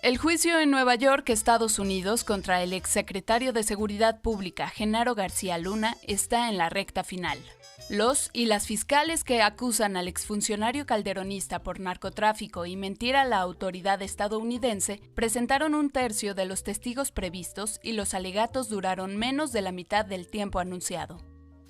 El juicio en Nueva York, Estados Unidos, contra el exsecretario de Seguridad Pública, Genaro García Luna, está en la recta final. Los y las fiscales que acusan al exfuncionario calderonista por narcotráfico y mentir a la autoridad estadounidense presentaron un tercio de los testigos previstos y los alegatos duraron menos de la mitad del tiempo anunciado.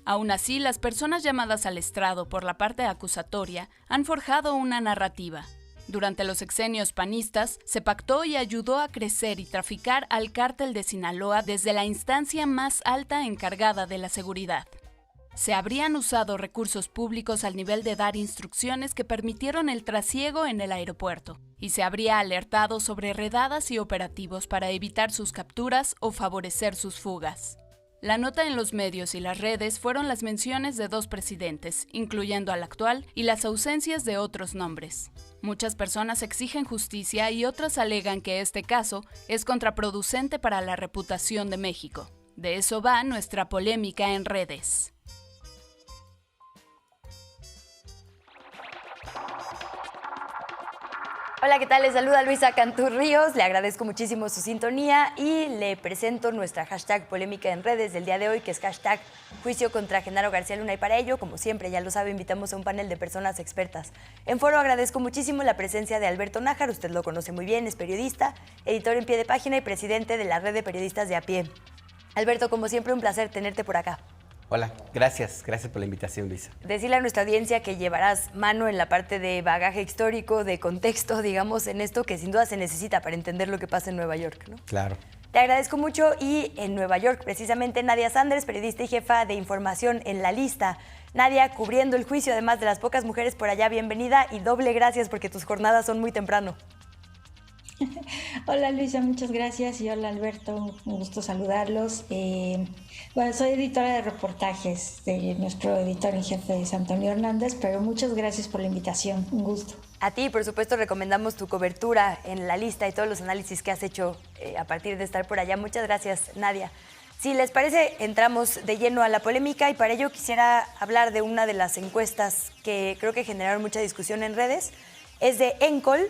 Aún así, las personas llamadas al estrado por la parte acusatoria han forjado una narrativa. Durante los sexenios panistas, se pactó y ayudó a crecer y traficar al cártel de Sinaloa desde la instancia más alta encargada de la seguridad. Se habrían usado recursos públicos al nivel de dar instrucciones que permitieron el trasiego en el aeropuerto, y se habría alertado sobre redadas y operativos para evitar sus capturas o favorecer sus fugas. La nota en los medios y las redes fueron las menciones de dos presidentes, incluyendo al actual, y las ausencias de otros nombres. Muchas personas exigen justicia y otras alegan que este caso es contraproducente para la reputación de México. De eso va nuestra polémica en redes. Hola, ¿qué tal? Les saluda Luisa Canturríos, le agradezco muchísimo su sintonía y le presento nuestra hashtag polémica en redes del día de hoy, que es hashtag juicio contra Genaro García Luna, y para ello, como siempre, ya lo sabe, invitamos a un panel de personas expertas. En foro agradezco muchísimo la presencia de Alberto Nájar, usted lo conoce muy bien, es periodista, editor en pie de página y presidente de la red de periodistas de A Pie. Alberto, como siempre, un placer tenerte por acá. Hola, gracias por la invitación, Luisa. Decirle a nuestra audiencia que llevarás mano en la parte de bagaje histórico, de contexto, digamos, en esto que sin duda se necesita para entender lo que pasa en Nueva York, ¿no? Claro. Te agradezco mucho y en Nueva York, precisamente, Nadia Sanders, periodista y jefa de información en La Lista. Nadia, cubriendo el juicio, además de las pocas mujeres por allá, bienvenida y doble gracias porque tus jornadas son muy temprano. Hola Luisa, muchas gracias, y hola Alberto, un gusto saludarlos. Bueno, soy editora de reportajes de nuestro editor en jefe, Antonio Hernández, pero muchas gracias por la invitación, un gusto. A ti, por supuesto, recomendamos tu cobertura en La Lista y todos los análisis que has hecho a partir de estar por allá. Muchas gracias, Nadia. Si les parece, entramos de lleno a la polémica y para ello quisiera hablar de una de las encuestas que creo que generaron mucha discusión en redes. Es de Encol.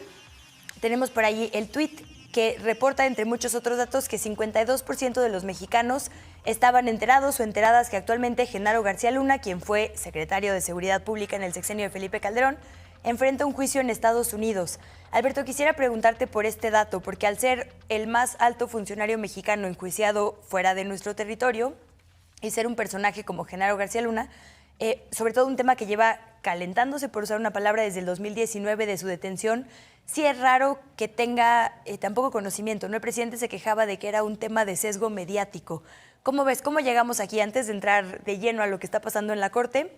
Tenemos por allí el tuit que reporta, entre muchos otros datos, que 52% de los mexicanos estaban enterados o enteradas que actualmente Genaro García Luna, quien fue secretario de Seguridad Pública en el sexenio de Felipe Calderón, enfrenta un juicio en Estados Unidos. Alberto, quisiera preguntarte por este dato, porque al ser el más alto funcionario mexicano enjuiciado fuera de nuestro territorio y ser un personaje como Genaro García Luna, sobre todo un tema que lleva calentándose, por usar una palabra, desde el 2019 de su detención, sí es raro que tenga tan poco conocimiento, ¿no? El presidente se quejaba de que era un tema de sesgo mediático. ¿Cómo ves? ¿Cómo llegamos aquí? Antes de entrar de lleno a lo que está pasando en la Corte,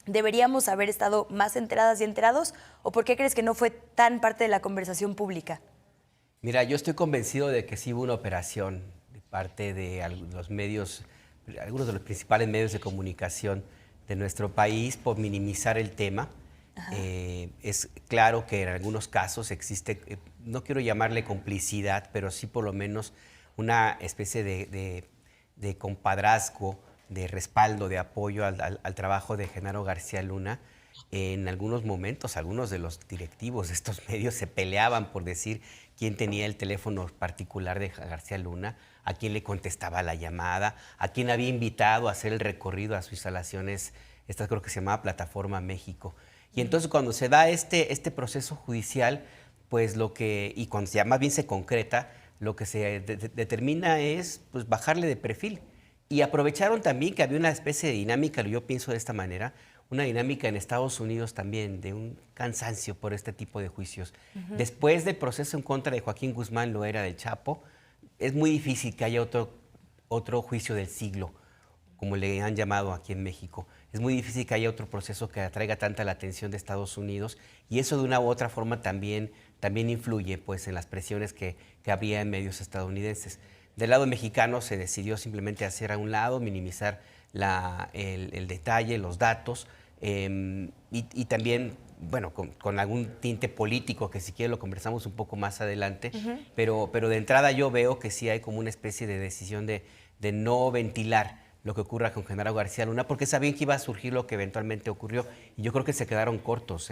¿deberíamos haber estado más enteradas y enterados? ¿O por qué crees que no fue tan parte de la conversación pública? Mira, yo estoy convencido de que sí hubo una operación de parte de los medios, algunos de los principales medios de comunicación de nuestro país por minimizar el tema. Es claro que en algunos casos existe, no quiero llamarle complicidad, pero sí por lo menos una especie de compadrazgo, de respaldo, de apoyo al trabajo de Genaro García Luna. En algunos momentos, algunos de los directivos de estos medios se peleaban por decir quién tenía el teléfono particular de García Luna, a quién le contestaba la llamada, a quién había invitado a hacer el recorrido a sus instalaciones, esta creo que se llamaba Plataforma México. Y entonces cuando se da este proceso judicial, pues y cuando ya más bien se concreta, lo que se determina es pues, bajarle de perfil. Y aprovecharon también que había una especie de dinámica, yo pienso de esta manera, una dinámica en Estados Unidos también de un cansancio por este tipo de juicios. Después del proceso en contra de Joaquín Guzmán Loera del Chapo, es muy difícil que haya otro juicio del siglo, como le han llamado aquí en México. Es muy difícil que haya otro proceso que atraiga tanta la atención de Estados Unidos y eso de una u otra forma también influye pues, en las presiones que habría en medios estadounidenses. Del lado mexicano se decidió simplemente hacer a un lado, minimizar el detalle, los datos y también, bueno, con algún tinte político que si quiere lo conversamos un poco más adelante, pero de entrada yo veo que sí hay como una especie de decisión de no ventilar lo que ocurra con Genaro García Luna, porque sabían que iba a surgir lo que eventualmente ocurrió. Y yo creo que se quedaron cortos,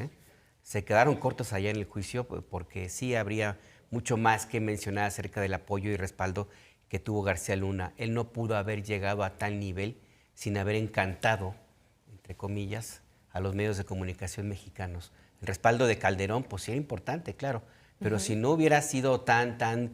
Se quedaron cortos allá en el juicio, porque sí habría mucho más que mencionar acerca del apoyo y respaldo que tuvo García Luna. Él no pudo haber llegado a tal nivel sin haber encantado, entre comillas, a los medios de comunicación mexicanos. El respaldo de Calderón, pues sí era importante, claro, pero si no hubiera sido tan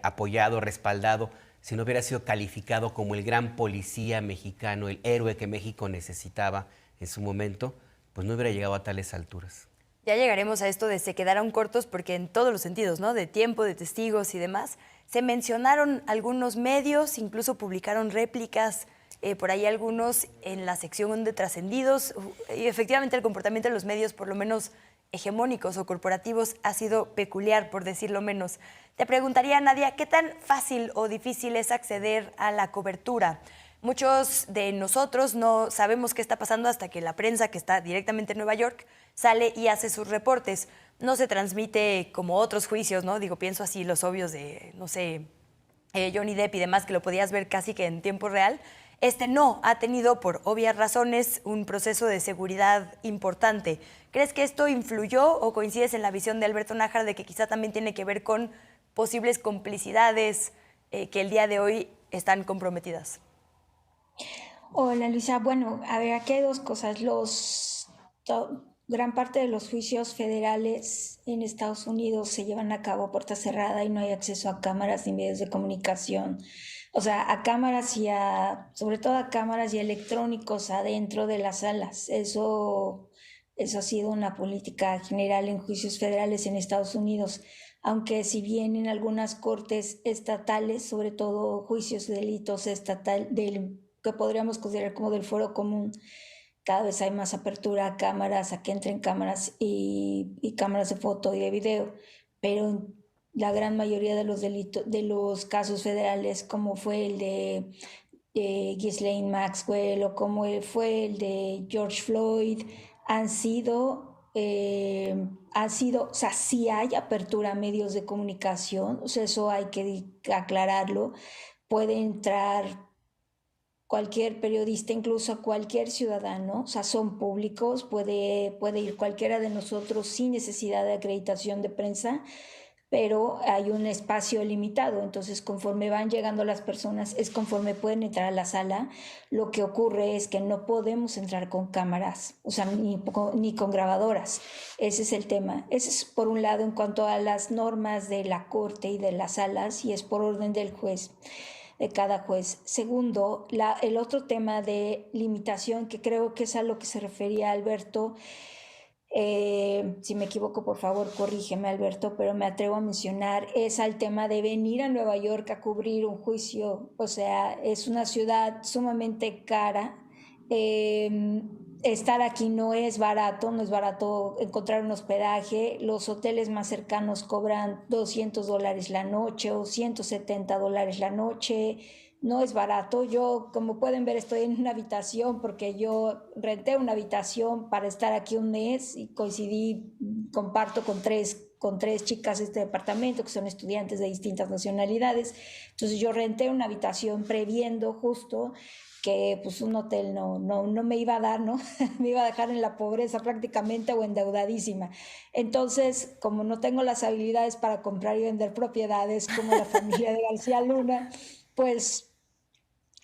apoyado, respaldado, si no hubiera sido calificado como el gran policía mexicano, el héroe que México necesitaba en su momento, pues no hubiera llegado a tales alturas. Ya llegaremos a esto de se quedaron cortos porque en todos los sentidos, ¿no? De tiempo, de testigos y demás. Se mencionaron algunos medios, incluso publicaron réplicas, por ahí algunos en la sección de trascendidos. Y efectivamente el comportamiento de los medios, por lo menos hegemónicos o corporativos, ha sido peculiar, por decirlo menos. Te preguntaría, Nadia, ¿qué tan fácil o difícil es acceder a la cobertura? Muchos de nosotros no sabemos qué está pasando hasta que la prensa, que está directamente en Nueva York, sale y hace sus reportes. No se transmite como otros juicios, ¿no? Digo, pienso así los obvios de, no sé, Johnny Depp y demás, que lo podías ver casi que en tiempo real. Este no, ha tenido por obvias razones un proceso de seguridad importante. ¿Crees que esto influyó o coincides en la visión de Alberto Nájar de que quizá también tiene que ver con posibles complicidades que el día de hoy están comprometidas? Hola Luisa, bueno, a ver, aquí hay dos cosas. Gran parte de los juicios federales en Estados Unidos se llevan a cabo a puerta cerrada y no hay acceso a cámaras ni medios de comunicación. O sea, a cámaras sobre todo a cámaras y electrónicos adentro de las salas. Eso ha sido una política general en juicios federales en Estados Unidos. Aunque si bien en algunas cortes estatales, sobre todo juicios de delitos que podríamos considerar como del fuero común, cada vez hay más apertura a cámaras, a que entren cámaras y cámaras de foto y de video, pero en la gran mayoría de los casos federales, como fue el de Ghislaine Maxwell o como fue el de George Floyd, o sea, sí hay apertura a medios de comunicación, o sea, eso hay que aclararlo. Puede entrar cualquier periodista, incluso cualquier ciudadano, o sea, son públicos, puede ir cualquiera de nosotros sin necesidad de acreditación de prensa, pero hay un espacio limitado, entonces conforme van llegando las personas, es conforme pueden entrar a la sala. Lo que ocurre es que no podemos entrar con cámaras, o sea, ni con grabadoras. Ese es el tema. Ese es por un lado en cuanto a las normas de la corte y de las salas, y es por orden del juez, de cada juez. Segundo, el otro tema de limitación, que creo que es a lo que se refería Alberto. Si me equivoco, por favor, corrígeme, Alberto, pero me atrevo a mencionar, es al tema de venir a Nueva York a cubrir un juicio. O sea, es una ciudad sumamente cara. Estar aquí no es barato encontrar un hospedaje. Los hoteles más cercanos cobran $200 la noche o $170 la noche. No es barato. Yo, como pueden ver, estoy en una habitación porque yo renté una habitación para estar aquí un mes y comparto con tres chicas este departamento que son estudiantes de distintas nacionalidades. Entonces yo renté una habitación previendo justo que pues un hotel no me iba a dar, ¿no? Me iba a dejar en la pobreza prácticamente o endeudadísima. Entonces, como no tengo las habilidades para comprar y vender propiedades como la familia de García Luna, pues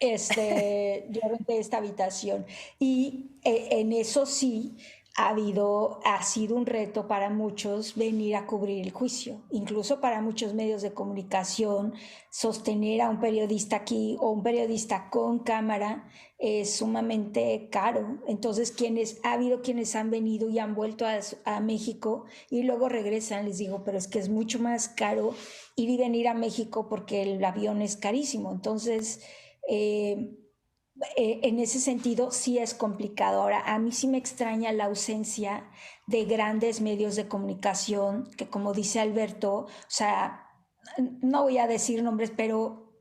yo renté esta habitación y en eso sí ha sido un reto para muchos venir a cubrir el juicio, incluso para muchos medios de comunicación. Sostener a un periodista aquí o un periodista con cámara es sumamente caro. Entonces ha habido quienes han venido y han vuelto a México y luego regresan. Les digo, pero es que es mucho más caro ir y venir a México porque el avión es carísimo. Entonces en ese sentido sí es complicado. Ahora, a mí sí me extraña la ausencia de grandes medios de comunicación que, como dice Alberto, o sea, no voy a decir nombres, pero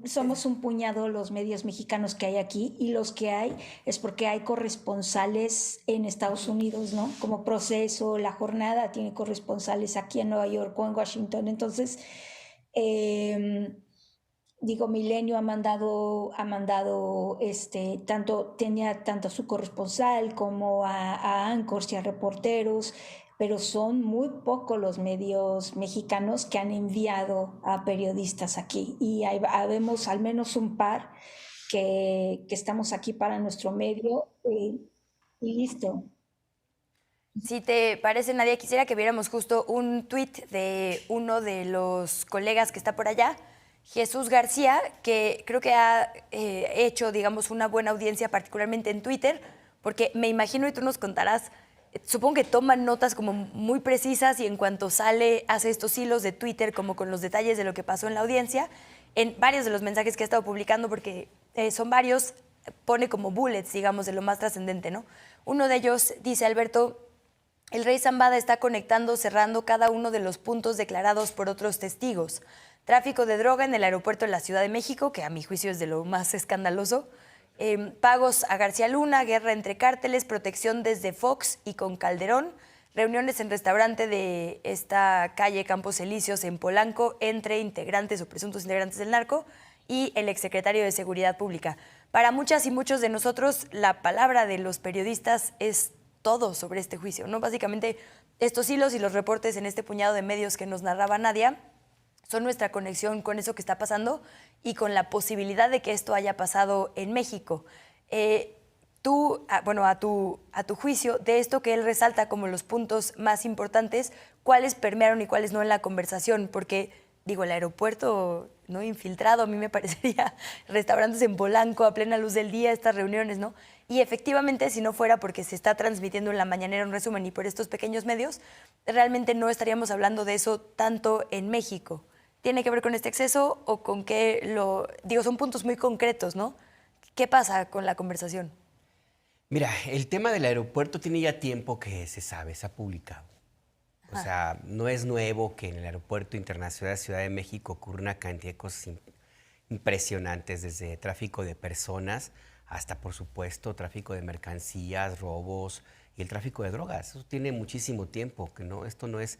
somos un puñado los medios mexicanos que hay aquí, y los que hay es porque hay corresponsales en Estados Unidos, ¿no? Como Proceso, La Jornada tiene corresponsales aquí en Nueva York o en Washington. Entonces, Digo, Milenio tenía tanto a su corresponsal como a anchors y a reporteros, pero son muy pocos los medios mexicanos que han enviado a periodistas aquí. Y habemos al menos un par que estamos aquí para nuestro medio y listo. Si te parece, Nadia, quisiera que viéramos justo un tuit de uno de los colegas que está por allá, Jesús García, que creo que ha hecho, digamos, una buena audiencia, particularmente en Twitter, porque me imagino, y tú nos contarás, supongo que toman notas como muy precisas y en cuanto sale hace estos hilos de Twitter como con los detalles de lo que pasó en la audiencia, en varios de los mensajes que ha estado publicando, porque son varios, pone como bullets, digamos, de lo más trascendente, ¿no? Uno de ellos dice, Alberto, el rey Zambada está conectando, cerrando cada uno de los puntos declarados por otros testigos. Tráfico de droga en el aeropuerto de la Ciudad de México, que a mi juicio es de lo más escandaloso. Pagos a García Luna, guerra entre cárteles, protección desde Fox y con Calderón. Reuniones en restaurante de esta calle Campos Elíseos en Polanco entre integrantes o presuntos integrantes del narco y el exsecretario de Seguridad Pública. Para muchas y muchos de nosotros, la palabra de los periodistas es todo sobre este juicio, ¿no? Básicamente, estos hilos y los reportes en este puñado de medios que nos narraba Nadia son nuestra conexión con eso que está pasando y con la posibilidad de que esto haya pasado en México. Tú, bueno, a tu juicio, de esto que él resalta como los puntos más importantes, ¿cuáles permearon y cuáles no en la conversación? Porque, digo, el aeropuerto no infiltrado, a mí me parecería, restaurantes en Polanco a plena luz del día, estas reuniones, ¿no? Y efectivamente, si no fuera porque se está transmitiendo en la mañanera un resumen y por estos pequeños medios, realmente no estaríamos hablando de eso tanto en México. ¿Tiene que ver con este exceso o con qué lo...? Digo, son puntos muy concretos, ¿no? ¿Qué pasa con la conversación? Mira, el tema del aeropuerto tiene ya tiempo que se sabe, se ha publicado. O sea, no es nuevo que en el Aeropuerto Internacional de Ciudad de México ocurra una cantidad de cosas impresionantes, desde tráfico de personas hasta, por supuesto, tráfico de mercancías, robos y el tráfico de drogas. Eso tiene muchísimo tiempo, que no, esto no es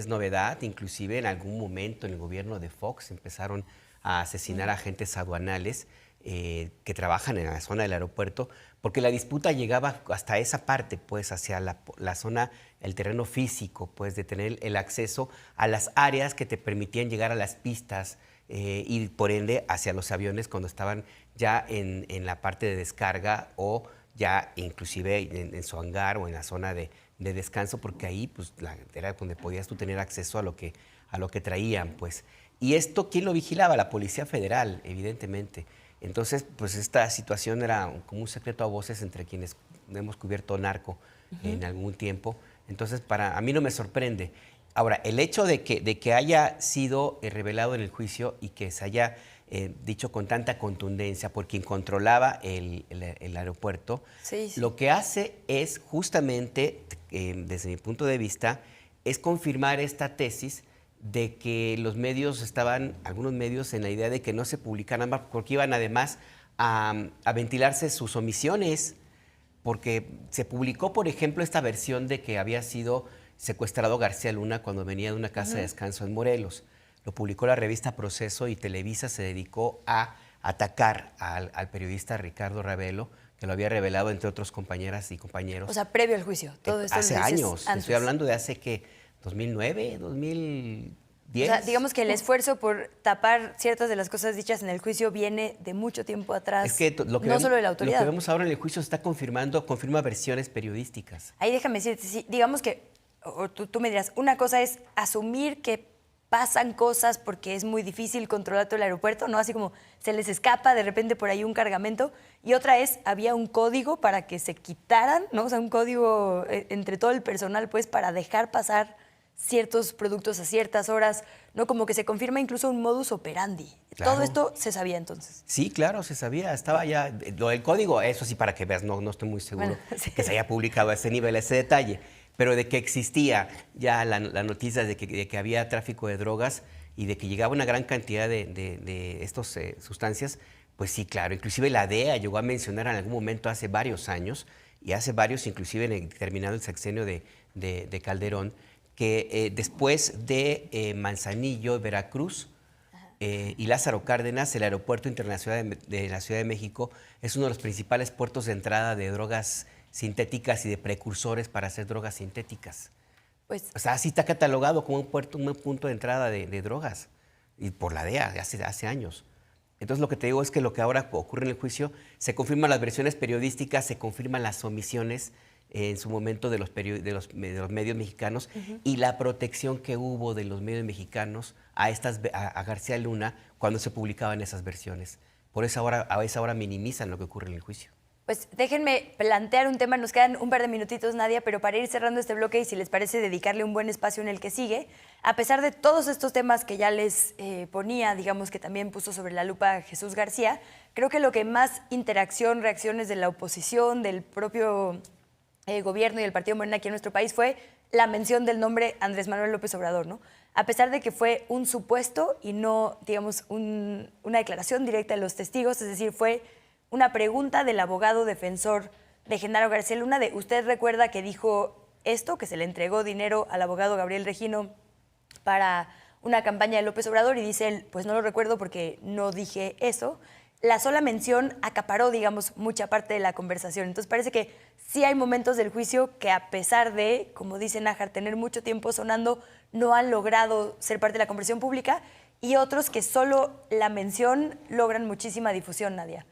novedad. Inclusive en algún momento en el gobierno de Fox empezaron a asesinar agentes aduanales que trabajan en la zona del aeropuerto, porque la disputa llegaba hasta esa parte, pues hacia la zona, el terreno físico, pues de tener el acceso a las áreas que te permitían llegar a las pistas y por ende hacia los aviones cuando estaban ya en la parte de descarga o ya inclusive en su hangar o en la zona de descanso, porque ahí pues, era donde podías tú tener acceso a lo que traían, pues. Y esto, ¿quién lo vigilaba? La Policía Federal, evidentemente. Entonces, pues esta situación era como un secreto a voces entre quienes hemos cubierto narco en algún tiempo. Entonces, a mí no me sorprende. Ahora, el hecho de que haya sido revelado en el juicio y que se haya dicho con tanta contundencia por quien controlaba el aeropuerto, Sí. Lo que hace es justamente, desde mi punto de vista, es confirmar esta tesis de que los medios algunos medios, en la idea de que no se publicaran más, porque iban además a ventilarse sus omisiones, porque se publicó, por ejemplo, esta versión de que había sido secuestrado García Luna cuando venía de una casa de descanso en Morelos. Lo publicó la revista Proceso y Televisa se dedicó a atacar al periodista Ricardo Ravelo, que lo había revelado entre otros compañeras y compañeros. O sea, previo al juicio. Todo esto hace lo dices años, antes. estoy hablando de hace, ¿qué? 2009, 2010. O sea, digamos que el esfuerzo por tapar ciertas de las cosas dichas en el juicio viene de mucho tiempo atrás, Es que no solo de la autoridad. Lo que vemos ahora en el juicio se está confirma versiones periodísticas. Ahí déjame decirte, sí, digamos que, o tú me dirás, una cosa es asumir que pasan cosas porque es muy difícil controlar todo el aeropuerto, ¿no? Así como se les escapa de repente por ahí un cargamento. Y otra es, había un código para que se quitaran, ¿no? O sea, un código entre todo el personal, pues, para dejar pasar ciertos productos a ciertas horas, ¿no? Como que se confirma incluso un modus operandi. Claro. Todo esto se sabía entonces. Sí, claro, se sabía, estaba ya, lo del código, eso sí, para que veas, no estoy muy seguro Sí. que se haya publicado a ese nivel, a ese detalle, pero de que existía ya la noticia de que había tráfico de drogas y de que llegaba una gran cantidad de estas sustancias, pues sí, claro, inclusive la DEA llegó a mencionar en algún momento hace varios años, y hace varios, inclusive terminado el sexenio de Calderón, que después de Manzanillo, Veracruz, y Lázaro Cárdenas, el aeropuerto internacional de la Ciudad de México, es uno de los principales puertos de entrada de drogas sintéticas y de precursores para hacer drogas sintéticas. Pues, O sea, así está catalogado como un punto de entrada de drogas, y por la DEA de hace años. Entonces, lo que te digo es que lo que ahora ocurre en el juicio, se confirman las versiones periodísticas, se confirman las omisiones en su momento de los medios mexicanos y la protección que hubo de los medios mexicanos a García Luna cuando se publicaban esas versiones. Por eso a esa hora minimizan lo que ocurre en el juicio. pues déjenme plantear un tema, nos quedan un par de minutitos, Nadia, pero para ir cerrando este bloque y si les parece dedicarle un buen espacio en el que sigue, a pesar de todos estos temas que ya les ponía, digamos que también puso sobre la lupa Jesús García, creo que lo que más interacción, reacciones de la oposición, del propio gobierno y del Partido Morena aquí en nuestro país fue la mención del nombre Andrés Manuel López Obrador, ¿no? A pesar de que fue un supuesto y no, digamos, una declaración directa de los testigos, es decir, fue una pregunta del abogado defensor de Genaro García Luna de ¿usted recuerda que dijo esto, que se le entregó dinero al abogado Gabriel Regino para una campaña de López Obrador? Y dice él, pues no lo recuerdo porque no dije eso. La sola mención acaparó, digamos, mucha parte de la conversación. Entonces parece que sí hay momentos del juicio que a pesar de, como dice Nájar, tener mucho tiempo sonando, no han logrado ser parte de la conversación pública y otros que solo la mención logran muchísima difusión, Nadia.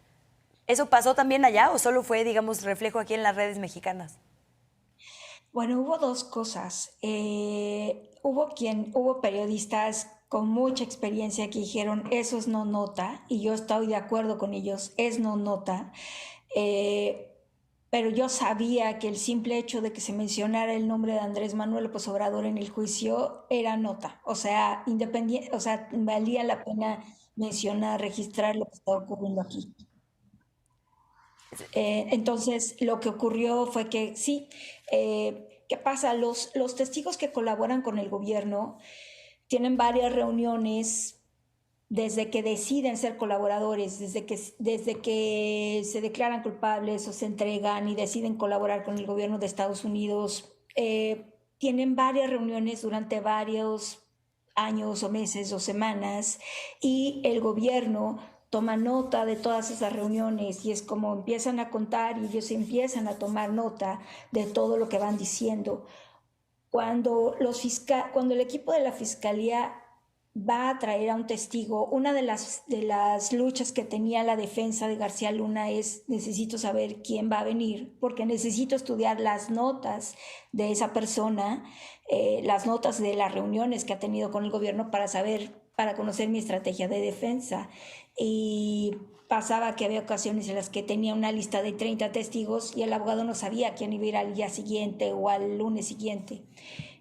¿Eso pasó también allá o solo fue, digamos, reflejo aquí en las redes mexicanas? Bueno, hubo dos cosas. Hubo periodistas con mucha experiencia que dijeron, eso es no nota, y yo estoy de acuerdo con ellos, es no nota. Pero yo sabía que el simple hecho de que se mencionara el nombre de Andrés Manuel López Obrador en el juicio era nota. O sea, valía la pena mencionar, registrar lo que estaba ocurriendo aquí. Entonces, lo que ocurrió fue que sí, ¿qué pasa? Los testigos que colaboran con el gobierno tienen varias reuniones desde que deciden ser colaboradores, desde que se declaran culpables o se entregan y deciden colaborar con el gobierno de Estados Unidos. Tienen varias reuniones durante varios años o meses o semanas y el gobierno toma nota de todas esas reuniones y es como empiezan a contar y ellos empiezan a tomar nota de todo lo que van diciendo. Cuando el equipo de la fiscalía va a traer a un testigo, una de las luchas que tenía la defensa de García Luna es necesito saber quién va a venir, porque necesito estudiar las notas de esa persona, las notas de las reuniones que ha tenido con el gobierno para conocer mi estrategia de defensa. Y pasaba que había ocasiones en las que tenía una lista de 30 testigos y el abogado no sabía quién iba a ir al día siguiente o al lunes siguiente.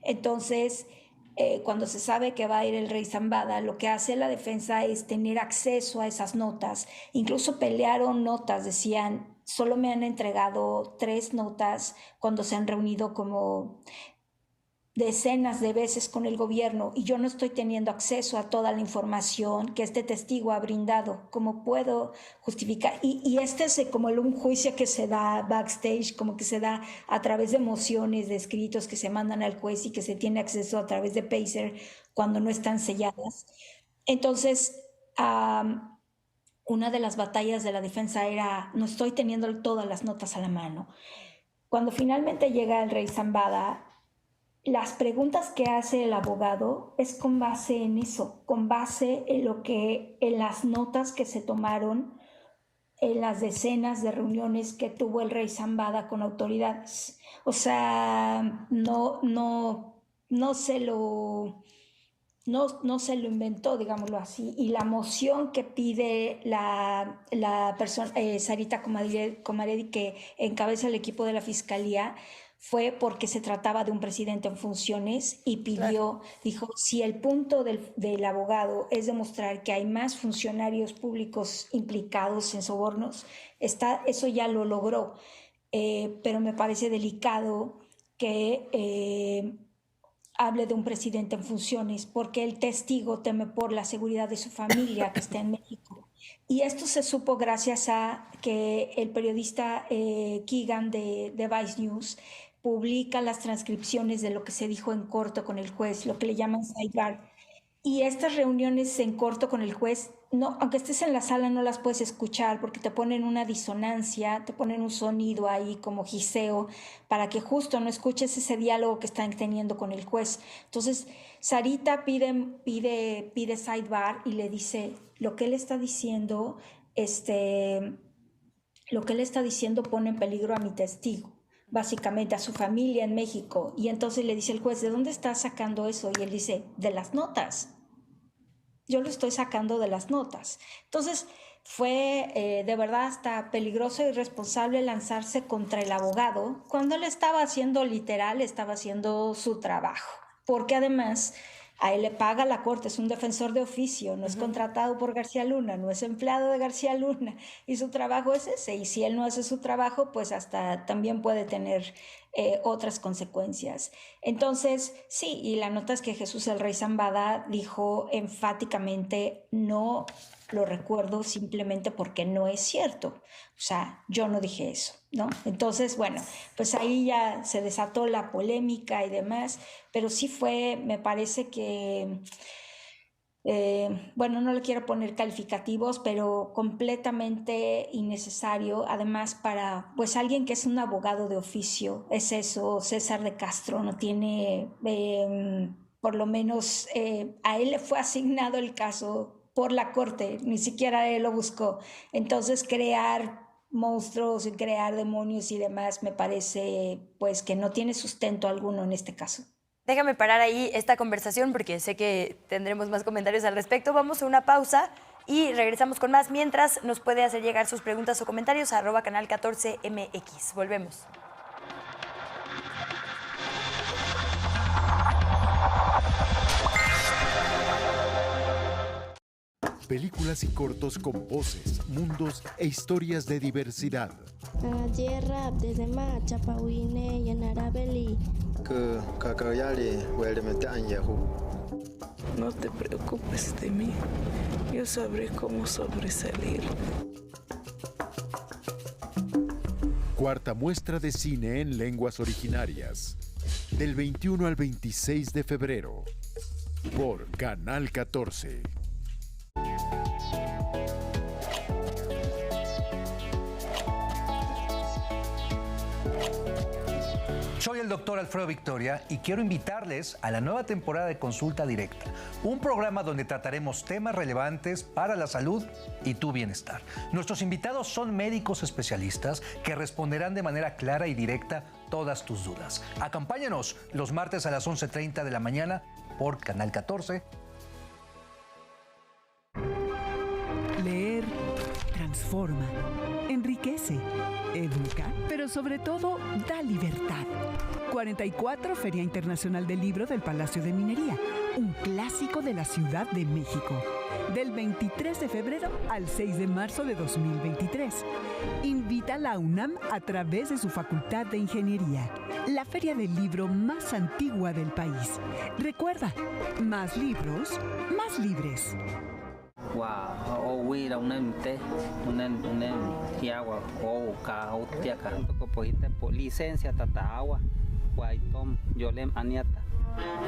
Entonces, cuando se sabe que va a ir el rey Zambada, lo que hace la defensa es tener acceso a esas notas. Incluso pelearon notas, decían, solo me han entregado 3 notas cuando se han reunido como decenas de veces con el gobierno y yo no estoy teniendo acceso a toda la información que este testigo ha brindado. ¿Cómo puedo justificar? Y este es como un juicio que se da backstage, como que se da a través de mociones, de escritos que se mandan al juez y que se tiene acceso a través de Pacer cuando no están selladas. Entonces, una de las batallas de la defensa era, no estoy teniendo todas las notas a la mano. Cuando finalmente llega el rey Zambada, las preguntas que hace el abogado es con base en eso, con base en las notas que se tomaron en las decenas de reuniones que tuvo el rey Zambada con autoridades. O sea, no se lo inventó, digámoslo así. Y la moción que pide la persona, Sarita Comaredi, que encabeza el equipo de la fiscalía, fue porque se trataba de un presidente en funciones y pidió, dijo, si el punto del abogado es demostrar que hay más funcionarios públicos implicados en sobornos, eso ya lo logró. Pero me parece delicado que hable de un presidente en funciones porque el testigo teme por la seguridad de su familia que está en México. Y esto se supo gracias a que el periodista Keegan de Vice News publica las transcripciones de lo que se dijo en corto con el juez, lo que le llaman sidebar. Y estas reuniones en corto con el juez, no, aunque estés en la sala no las puedes escuchar porque te ponen una disonancia, te ponen un sonido ahí como giseo para que justo no escuches ese diálogo que están teniendo con el juez. Entonces, Sarita pide sidebar y le dice lo que él está diciendo, lo que él está diciendo pone en peligro a mi testigo, básicamente a su familia en México. Y entonces le dice el juez, ¿de dónde estás sacando eso? Y él dice, de las notas. Yo lo estoy sacando de las notas. Entonces fue de verdad hasta peligroso y irresponsable lanzarse contra el abogado cuando él estaba haciendo literal, estaba haciendo su trabajo. Porque además a él le paga la corte, es un defensor de oficio, no es contratado por García Luna, no es empleado de García Luna y su trabajo es ese. Y si él no hace su trabajo, pues hasta también puede tener otras consecuencias. Entonces, sí, y la nota es que Jesús el Rey Zambada dijo enfáticamente, no lo recuerdo simplemente porque no es cierto. O sea, yo no dije eso, ¿no? Entonces, bueno, pues ahí ya se desató la polémica y demás, pero sí fue, me parece que, bueno, no le quiero poner calificativos, pero completamente innecesario, además para, pues alguien que es un abogado de oficio, es eso, César de Castro, no tiene, por lo menos a él le fue asignado el caso por la corte, ni siquiera él lo buscó. Entonces crear monstruos y crear demonios y demás me parece pues que no tiene sustento alguno en este caso. Déjame parar ahí esta conversación porque sé que tendremos más comentarios al respecto. Vamos a una pausa y regresamos con más. Mientras nos puede hacer llegar sus preguntas o comentarios a @canal14mx. Volvemos. Películas y cortos con voces, mundos e historias de diversidad. No te preocupes de mí, yo sabré cómo sobresalir. Cuarta muestra de cine en lenguas originarias. Del 21 al 26 de febrero. Por Canal 14. Soy el doctor Alfredo Victoria y quiero invitarles a la nueva temporada de Consulta Directa, un programa donde trataremos temas relevantes para la salud y tu bienestar. Nuestros invitados son médicos especialistas que responderán de manera clara y directa todas tus dudas. Acompáñanos los martes a las 11:30 de la mañana por Canal 14. Leer transforma, enriquece, educa, pero sobre todo da libertad. 44 Feria Internacional del Libro del Palacio de Minería, un clásico de la Ciudad de México. Del 23 de febrero al 6 de marzo de 2023. Invita a la UNAM a través de su Facultad de Ingeniería. La feria del libro más antigua del país. Recuerda, más libros, más libres. Licencia tata agua guaitom yolem aniata.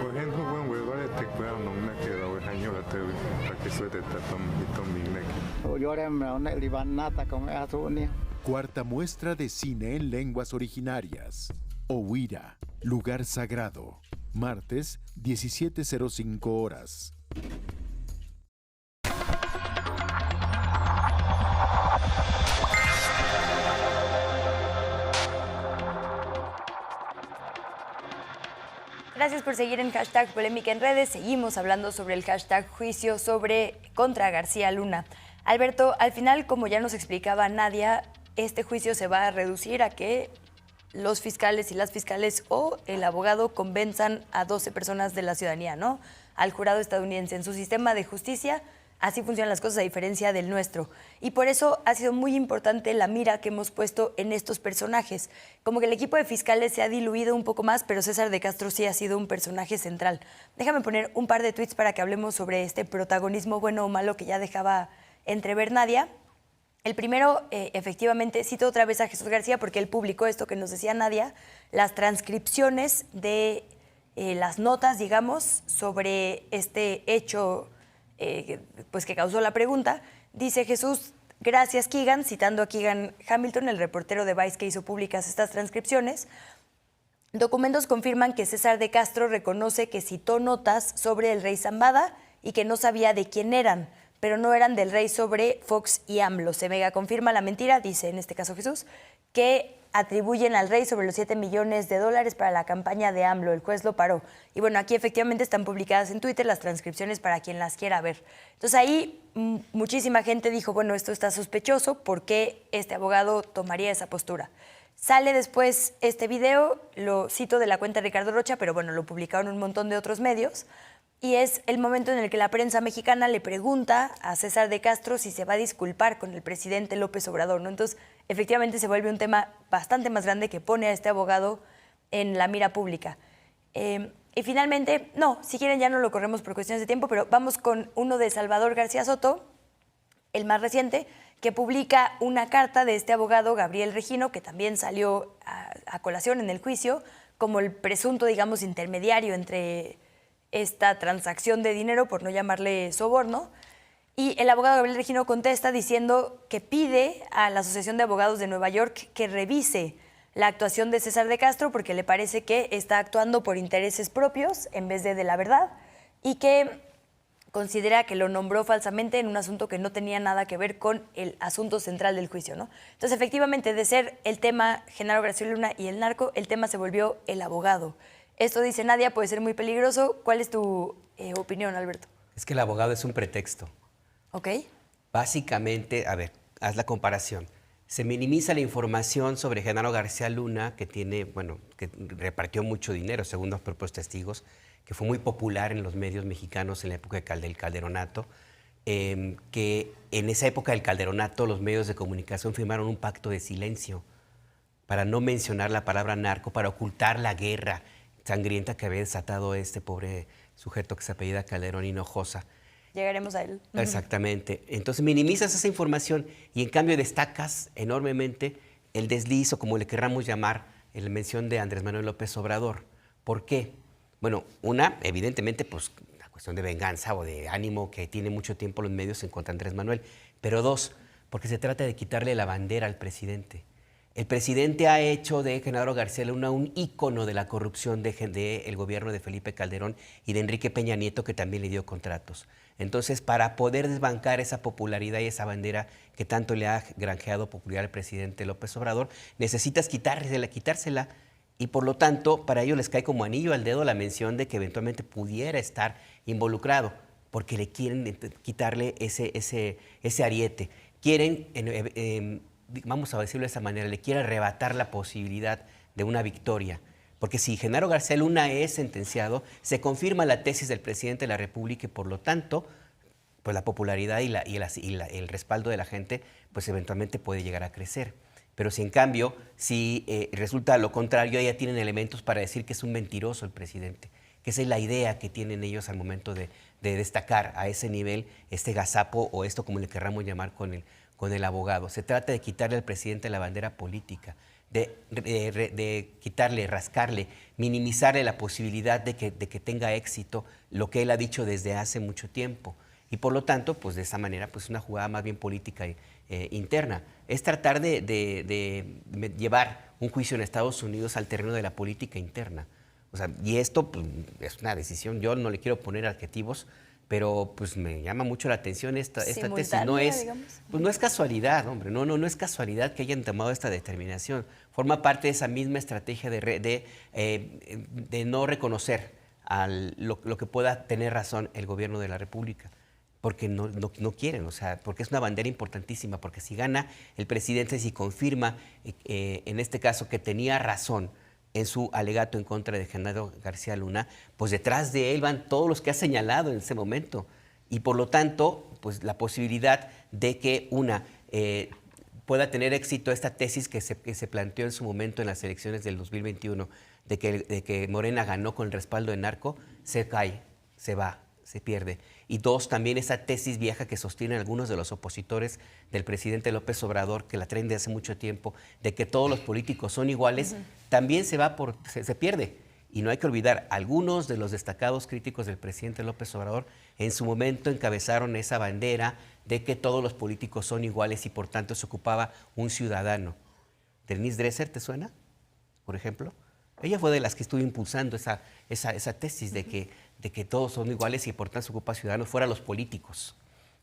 Por ejemplo, bueno, huevare te cuidan no me queda hoy año la te para que suete tatom y tom Yolem una libanata con azunia. Cuarta muestra de cine en lenguas originarias. Ohuira, lugar sagrado. Martes, 17:05 horas. Gracias por seguir en hashtag Polémica en Redes. Seguimos hablando sobre el hashtag juicio contra García Luna. Alberto, al final, como ya nos explicaba Nadia, este juicio se va a reducir a que los fiscales y las fiscales o el abogado convenzan a 12 personas de la ciudadanía, ¿no? Al jurado estadounidense. En su sistema de justicia, así funcionan las cosas a diferencia del nuestro. Y por eso ha sido muy importante la mira que hemos puesto en estos personajes. Como que el equipo de fiscales se ha diluido un poco más, pero César de Castro sí ha sido un personaje central. Déjame poner un par de tweets para que hablemos sobre este protagonismo bueno o malo que ya dejaba entrever Nadia. El primero, efectivamente, cito otra vez a Jesús García porque él publicó esto que nos decía Nadia, las transcripciones de las notas, digamos, sobre este hecho pues que causó la pregunta. Dice Jesús: gracias, Keegan, citando a Keegan Hamilton, el reportero de Vice que hizo públicas estas transcripciones. Documentos confirman que César de Castro reconoce que citó notas sobre el rey Zambada y que no sabía de quién eran, pero no eran del rey sobre Fox y AMLO. Se mega confirma la mentira, dice en este caso Jesús, que atribuyen al rey sobre los $7 millones para la campaña de AMLO. El juez lo paró. Y bueno, aquí efectivamente están publicadas en Twitter las transcripciones para quien las quiera ver. Entonces ahí muchísima gente dijo, bueno, esto está sospechoso, ¿por qué este abogado tomaría esa postura? Sale después este video, lo cito de la cuenta de Ricardo Rocha, pero bueno, lo publicaron un montón de otros medios, y es el momento en el que la prensa mexicana le pregunta a César de Castro si se va a disculpar con el presidente López Obrador, ¿no? Entonces, efectivamente se vuelve un tema bastante más grande que pone a este abogado en la mira pública. Y finalmente, no, si quieren ya no lo corremos por cuestiones de tiempo, pero vamos con uno de Salvador García Soto, el más reciente, que publica una carta de este abogado, Gabriel Regino, que también salió a colación en el juicio, como el presunto, digamos, intermediario entre esta transacción de dinero, por no llamarle soborno. Y el abogado Gabriel Regino contesta diciendo que pide a la Asociación de Abogados de Nueva York que revise la actuación de César de Castro porque le parece que está actuando por intereses propios en vez de la verdad y que considera que lo nombró falsamente en un asunto que no tenía nada que ver con el asunto central del juicio, ¿no? Entonces, efectivamente, de ser el tema Genaro García Luna y el narco, el tema se volvió el abogado. Esto, dice Nadia, puede ser muy peligroso. ¿Cuál es tu opinión, Alberto? Es que el abogado es un pretexto. Ok. Básicamente, a ver, haz la comparación. Se minimiza la información sobre Genaro García Luna, que tiene, bueno, que repartió mucho dinero, según los propios testigos, que fue muy popular en los medios mexicanos en la época del Calderonato, que en esa época del Calderonato los medios de comunicación firmaron un pacto de silencio para no mencionar la palabra narco, para ocultar la guerra sangrienta que había desatado este pobre sujeto que se apellida Calderón Hinojosa. Llegaremos a él. Exactamente. Entonces minimizas esa información y en cambio destacas enormemente el desliz, o como le querramos llamar, la mención de Andrés Manuel López Obrador. ¿Por qué? Bueno, una, evidentemente, pues la cuestión de venganza o de ánimo que tiene mucho tiempo los medios en contra de Andrés Manuel. Pero dos, porque se trata de quitarle la bandera al presidente. El presidente ha hecho de Genaro García Luna un ícono de la corrupción del gobierno de Felipe Calderón y de Enrique Peña Nieto, que también le dio contratos. Entonces, para poder desbancar esa popularidad y esa bandera que tanto le ha granjeado popularidad al presidente López Obrador, necesitas quitársela. Y por lo tanto, para ellos les cae como anillo al dedo la mención de que eventualmente pudiera estar involucrado, porque le quieren quitarle ese ariete. Quieren, vamos a decirlo de esa manera, le quieren arrebatar la posibilidad de una victoria. Porque si Genaro García Luna es sentenciado, se confirma la tesis del presidente de la República y por lo tanto, pues la popularidad y el respaldo de la gente, pues eventualmente puede llegar a crecer. Pero si en cambio, si resulta lo contrario, ya tienen elementos para decir que es un mentiroso el presidente, que esa es la idea que tienen ellos al momento de destacar a ese nivel este gazapo o esto como le querramos llamar con el abogado. Se trata de quitarle al presidente la bandera política, de quitarle, rascarle, minimizarle la posibilidad de que tenga éxito lo que él ha dicho desde hace mucho tiempo. Y por lo tanto, pues de esa manera, pues es una jugada más bien política interna. Es tratar de llevar un juicio en Estados Unidos al terreno de la política interna. O sea, y esto pues, es una decisión, yo no le quiero poner adjetivos, pero pues me llama mucho la atención esta tesis. No es casualidad, hombre, no es casualidad que hayan tomado esta determinación. Forma parte de esa misma estrategia de no reconocer lo que pueda tener razón el gobierno de la República. Porque no quieren, o sea, porque es una bandera importantísima, porque si gana el presidente, si confirma en este caso que tenía razón en su alegato en contra de Genaro García Luna, pues detrás de él van todos los que ha señalado en ese momento. Y por lo tanto, pues la posibilidad de que pueda tener éxito esta tesis que se planteó en su momento en las elecciones del 2021, de que Morena ganó con el respaldo de narco, se cae, se va, se pierde. Y dos, también esa tesis vieja que sostienen algunos de los opositores del presidente López Obrador, que la traen de hace mucho tiempo, de que todos los políticos son iguales, también se pierde. Y no hay que olvidar, algunos de los destacados críticos del presidente López Obrador en su momento encabezaron esa bandera de que todos los políticos son iguales y por tanto se ocupaba un ciudadano. ¿Denise Dresser te suena, por ejemplo? Ella fue de las que estuvo impulsando esa tesis de que todos son iguales y por tanto se ocupa ciudadanos fuera los políticos.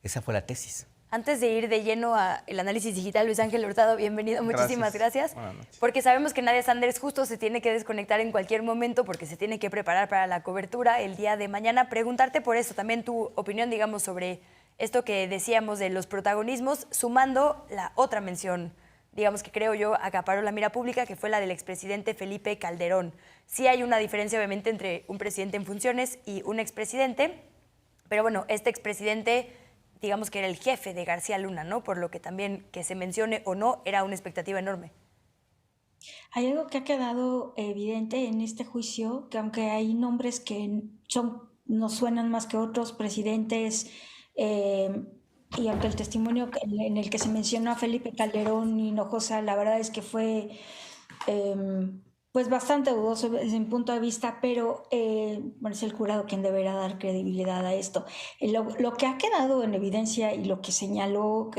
Esa fue la tesis. Antes de ir de lleno al análisis digital, Luis Ángel Hurtado, bienvenido, muchísimas gracias. Porque sabemos que Nadia Sanders justo se tiene que desconectar en cualquier momento porque se tiene que preparar para la cobertura el día de mañana. Preguntarte por eso, también tu opinión, digamos, sobre esto que decíamos de los protagonismos, sumando la otra mención, digamos, que creo yo acaparó la mira pública, que fue la del expresidente Felipe Calderón. Sí hay una diferencia, obviamente, entre un presidente en funciones y un expresidente, pero bueno, este expresidente, digamos que era el jefe de García Luna, ¿no? Por lo que también, que se mencione o no, era una expectativa enorme. Hay algo que ha quedado evidente en este juicio, que aunque hay nombres que nos suenan más que otros presidentes, y aunque el testimonio en el que se mencionó a Felipe Calderón y Hinojosa, la verdad es que fue pues bastante dudoso desde mi punto de vista, pero bueno, es el jurado quien deberá dar credibilidad a esto. Lo que ha quedado en evidencia y lo que señaló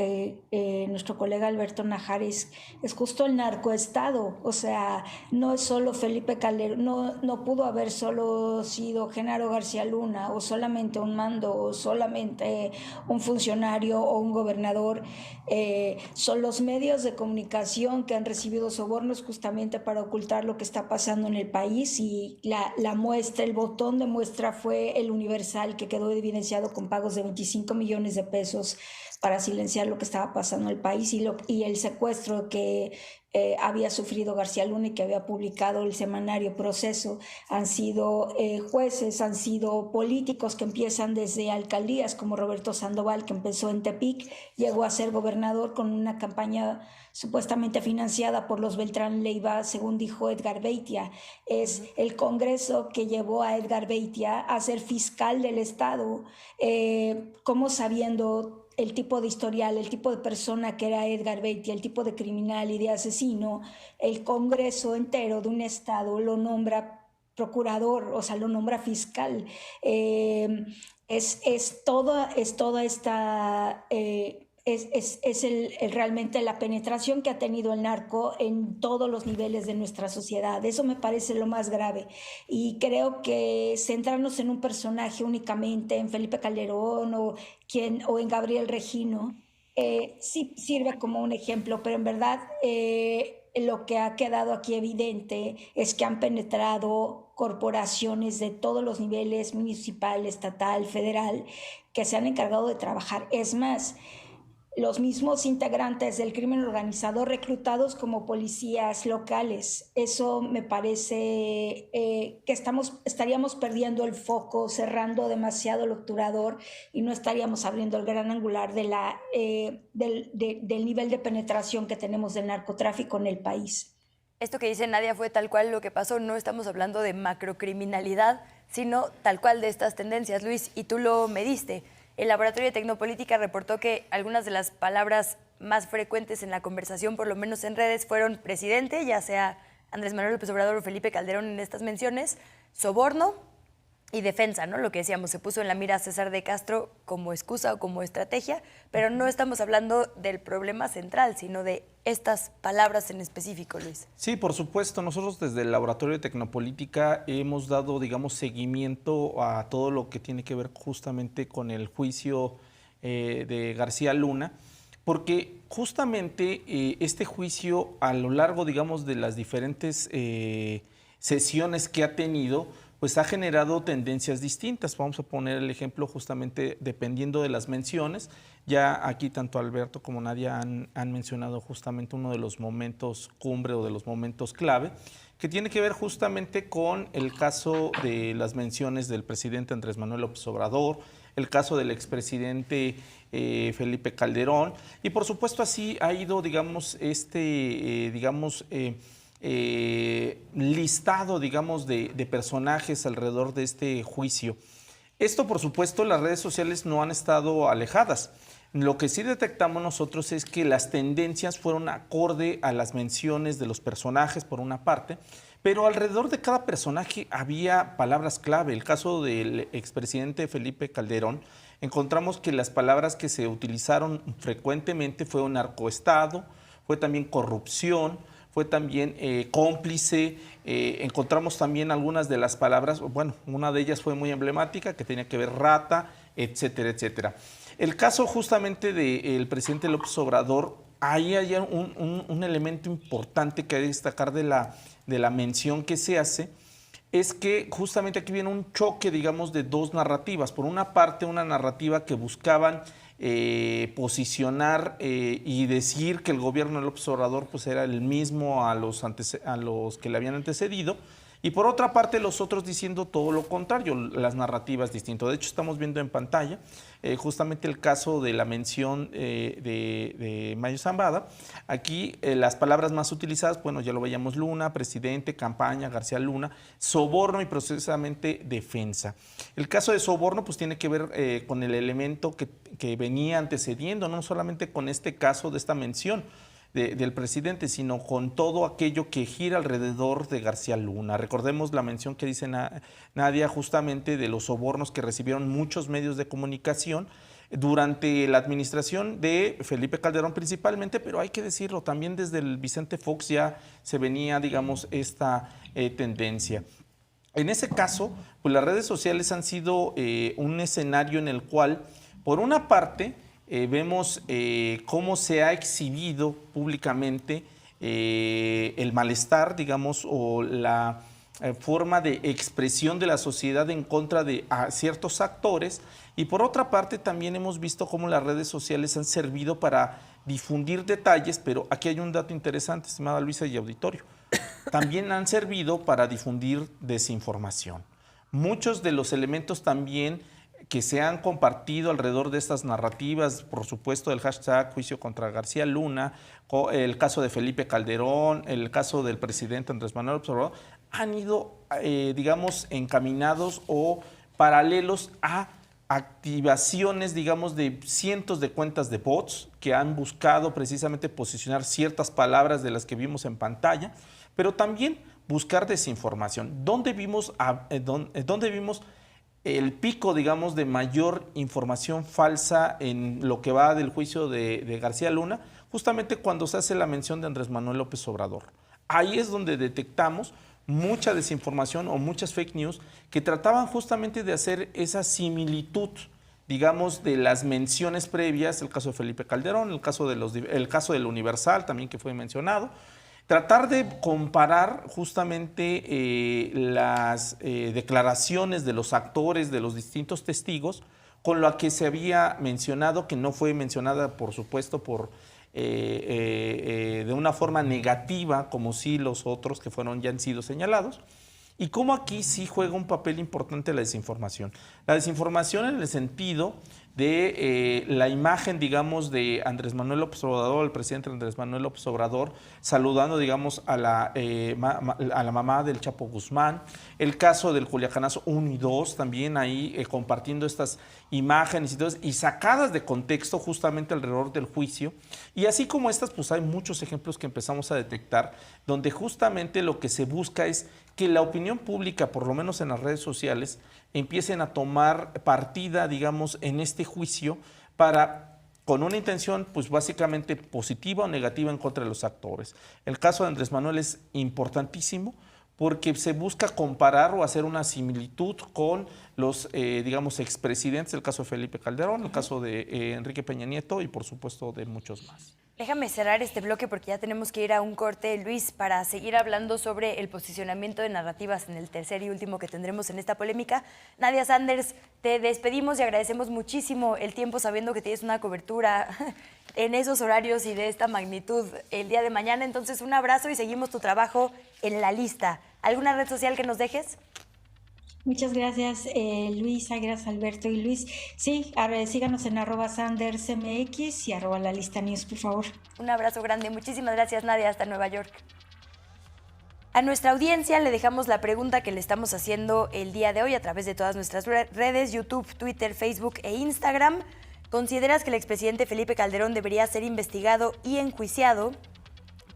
nuestro colega Alberto Najares es justo el narcoestado. O sea, no es solo Felipe Calderón, no pudo haber solo sido Genaro García Luna o solamente un mando o solamente un funcionario o un gobernador. Son los medios de comunicación que han recibido sobornos justamente para ocultar lo que está pasando en el país, y la muestra, el botón de muestra fue el Universal, que quedó evidenciado con pagos de 25 millones de pesos para silenciar lo que estaba pasando en el país, y el secuestro que había sufrido García Luna y que había publicado el semanario Proceso. Han sido jueces, han sido políticos que empiezan desde alcaldías, como Roberto Sandoval, que empezó en Tepic, llegó a ser gobernador con una campaña supuestamente financiada por los Beltrán Leiva, según dijo Edgar Beitia. Es el Congreso que llevó a Edgar Beitia a ser fiscal del Estado, como sabiendo el tipo de historial, el tipo de persona que era Edgar Beitia, el tipo de criminal y de asesino, el Congreso entero de un Estado lo nombra procurador, o sea, lo nombra fiscal. Es toda esta... realmente la penetración que ha tenido el narco en todos los niveles de nuestra sociedad. Eso me parece lo más grave. Y creo que centrarnos en un personaje únicamente, en Felipe Calderón o en Gabriel Regino, sí sirve como un ejemplo, pero en verdad lo que ha quedado aquí evidente es que han penetrado corporaciones de todos los niveles, municipal, estatal, federal, que se han encargado de trabajar. Es más, los mismos integrantes del crimen organizado reclutados como policías locales. Eso me parece que estaríamos perdiendo el foco, cerrando demasiado el obturador y no estaríamos abriendo el gran angular del nivel de penetración que tenemos del narcotráfico en el país. Esto que dice Nadia fue tal cual lo que pasó. No estamos hablando de macrocriminalidad, sino tal cual de estas tendencias. Luis, y tú lo mediste. El Laboratorio de Tecnopolítica reportó que algunas de las palabras más frecuentes en la conversación, por lo menos en redes, fueron presidente, ya sea Andrés Manuel López Obrador o Felipe Calderón en estas menciones, soborno y defensa, ¿no? Lo que decíamos, se puso en la mira a César de Castro como excusa o como estrategia, pero no estamos hablando del problema central, sino de estas palabras en específico, Luis. Sí, por supuesto. Nosotros desde el Laboratorio de Tecnopolítica hemos dado, digamos, seguimiento a todo lo que tiene que ver justamente con el juicio de García Luna, porque justamente este juicio, a lo largo, digamos, de las diferentes sesiones que ha tenido, pues ha generado tendencias distintas. Vamos a poner el ejemplo justamente dependiendo de las menciones. Ya aquí tanto Alberto como Nadia han mencionado justamente uno de los momentos cumbre o de los momentos clave, que tiene que ver justamente con el caso de las menciones del presidente Andrés Manuel López Obrador, el caso del expresidente Felipe Calderón, y por supuesto así ha ido, digamos, listado, digamos, de personajes alrededor de este juicio. Esto, por supuesto, las redes sociales no han estado alejadas. Lo que sí detectamos nosotros es que las tendencias fueron acorde a las menciones de los personajes, por una parte, pero alrededor de cada personaje había palabras clave. El caso del expresidente Felipe Calderón, encontramos que las palabras que se utilizaron frecuentemente fue un narcoestado, fue también corrupción, fue también cómplice. Encontramos también algunas de las palabras, bueno, una de ellas fue muy emblemática, que tenía que ver rata, etcétera, etcétera. El caso justamente del presidente López Obrador, ahí hay un elemento importante que hay que destacar de la mención que se hace, es que justamente aquí viene un choque, digamos, de dos narrativas. Por una parte, una narrativa que buscaban posicionar y decir que el gobierno de López Obrador pues, era el mismo a los que le habían antecedido, y por otra parte los otros diciendo todo lo contrario, las narrativas distintas. De hecho, estamos viendo en pantalla justamente el caso de la mención de Mayo Zambada. Aquí las palabras más utilizadas, bueno, ya lo veíamos: Luna, presidente, campaña, García Luna, soborno y precisamente defensa. El caso de soborno pues tiene que ver con el elemento que venía antecediendo, no solamente con este caso de esta mención del presidente, sino con todo aquello que gira alrededor de García Luna. Recordemos la mención que dice Nadia justamente de los sobornos que recibieron muchos medios de comunicación durante la administración de Felipe Calderón principalmente, pero hay que decirlo, también desde el Vicente Fox ya se venía, digamos, esta tendencia. En ese caso, pues las redes sociales han sido un escenario en el cual, por una parte, vemos cómo se ha exhibido públicamente el malestar, digamos, o la forma de expresión de la sociedad en contra de ciertos actores, y por otra parte también hemos visto cómo las redes sociales han servido para difundir detalles, pero aquí hay un dato interesante, estimada Luisa y auditorio, también han servido para difundir desinformación. Muchos de los elementos también que se han compartido alrededor de estas narrativas, por supuesto el hashtag juicio contra García Luna, el caso de Felipe Calderón, el caso del presidente Andrés Manuel López Obrador, han ido, digamos, encaminados o paralelos a activaciones, digamos, de cientos de cuentas de bots que han buscado precisamente posicionar ciertas palabras de las que vimos en pantalla, pero también buscar desinformación. ¿Dónde vimos el pico, digamos, de mayor información falsa en lo que va del juicio de García Luna? Justamente cuando se hace la mención de Andrés Manuel López Obrador. Ahí es donde detectamos mucha desinformación o muchas fake news que trataban justamente de hacer esa similitud, digamos, de las menciones previas, el caso de Felipe Calderón, el caso del Universal también que fue mencionado. Tratar de comparar justamente las declaraciones de los actores, de los distintos testigos, con lo que se había mencionado, que no fue mencionada, por supuesto, de una forma negativa, como sí los otros que ya han sido señalados. Y cómo aquí sí juega un papel importante la desinformación. La desinformación en el sentido de la imagen, digamos, de Andrés Manuel López Obrador, el presidente Andrés Manuel López Obrador, saludando, digamos, a la mamá del Chapo Guzmán. El caso del Culiacanazo 1 y 2, también ahí compartiendo estas imágenes y sacadas de contexto justamente alrededor del juicio. Y así como estas, pues hay muchos ejemplos que empezamos a detectar, donde justamente lo que se busca es que la opinión pública, por lo menos en las redes sociales, empiecen a tomar partida, digamos, en este juicio con una intención, pues básicamente positiva o negativa en contra de los actores. El caso de Andrés Manuel es importantísimo porque se busca comparar o hacer una similitud con los, digamos, expresidentes, el caso de Felipe Calderón, el caso de Enrique Peña Nieto y, por supuesto, de muchos más. Déjame cerrar este bloque porque ya tenemos que ir a un corte, Luis, para seguir hablando sobre el posicionamiento de narrativas en el tercer y último que tendremos en esta polémica. Nadia Sanders, te despedimos y agradecemos muchísimo el tiempo sabiendo que tienes una cobertura en esos horarios y de esta magnitud el día de mañana. Entonces, un abrazo y seguimos tu trabajo en La Lista. ¿Alguna red social que nos dejes? Muchas gracias, Luisa, gracias Alberto y Luis. Sí, síganos en @SandersMX y @LaListaNews, por favor. Un abrazo grande. Muchísimas gracias, Nadia. Hasta Nueva York. A nuestra audiencia le dejamos la pregunta que le estamos haciendo el día de hoy a través de todas nuestras redes, YouTube, Twitter, Facebook e Instagram. ¿Consideras que el expresidente Felipe Calderón debería ser investigado y enjuiciado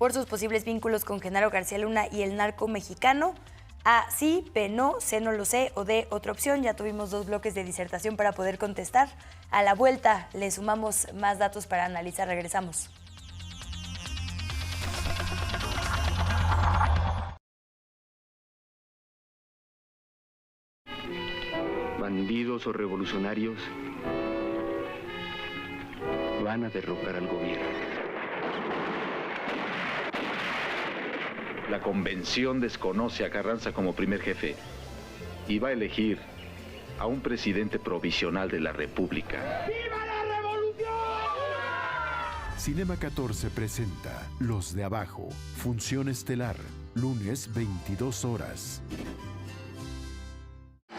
por sus posibles vínculos con Genaro García Luna y el narco mexicano. A, sí, B, no, C, no lo sé, o D, otra opción. Ya tuvimos 2 bloques de disertación para poder contestar. A la vuelta le sumamos más datos para analizar. Regresamos. Bandidos o revolucionarios van a derrocar al gobierno. La convención desconoce a Carranza como primer jefe y va a elegir a un presidente provisional de la República. ¡Viva la revolución! Cinema 14 presenta Los de Abajo, función estelar, lunes 22 horas.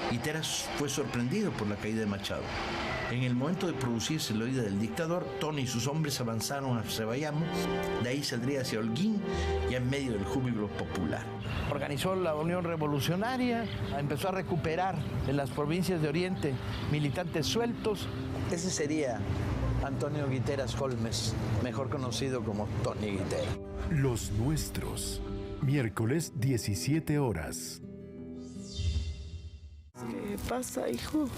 Guiteras fue sorprendido por la caída de Machado. En el momento de producirse la huida del dictador, Tony y sus hombres avanzaron hacia Bayamo, de ahí saldría hacia Holguín, ya en medio del júbilo popular. Organizó la Unión Revolucionaria, empezó a recuperar en las provincias de Oriente militantes sueltos. Ese sería Antonio Guiteras Holmes, mejor conocido como Tony Guiteras. Los Nuestros, miércoles 17 horas. ¿Qué pasa, hijo?